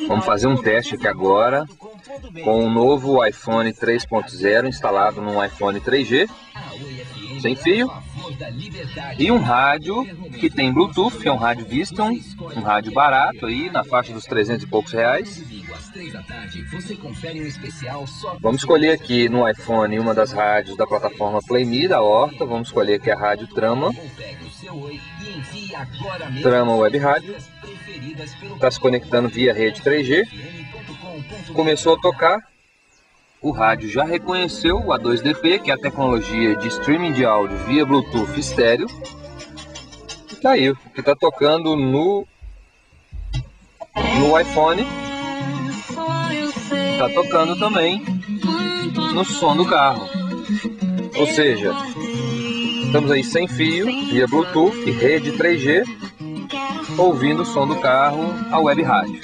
Vamos fazer um teste aqui agora com o novo iPhone 3.0 instalado no iPhone 3G, sem fio, e um rádio que tem Bluetooth, que é um rádio Viston, um rádio barato aí, na faixa dos 300 e poucos reais. Vamos escolher aqui no iPhone uma das rádios da plataforma PlayMe, da Horta. Vamos escolher aqui a rádio Trama Web Rádio. Está se conectando via rede 3G. Começou a tocar. O rádio já reconheceu o A2DP, que é a tecnologia de streaming de áudio via Bluetooth estéreo. E tá aí, o que está tocando no iPhone está tocando também no som do carro. Ou seja, estamos aí sem fio, via Bluetooth e rede 3G, ouvindo o som do carro, a web rádio.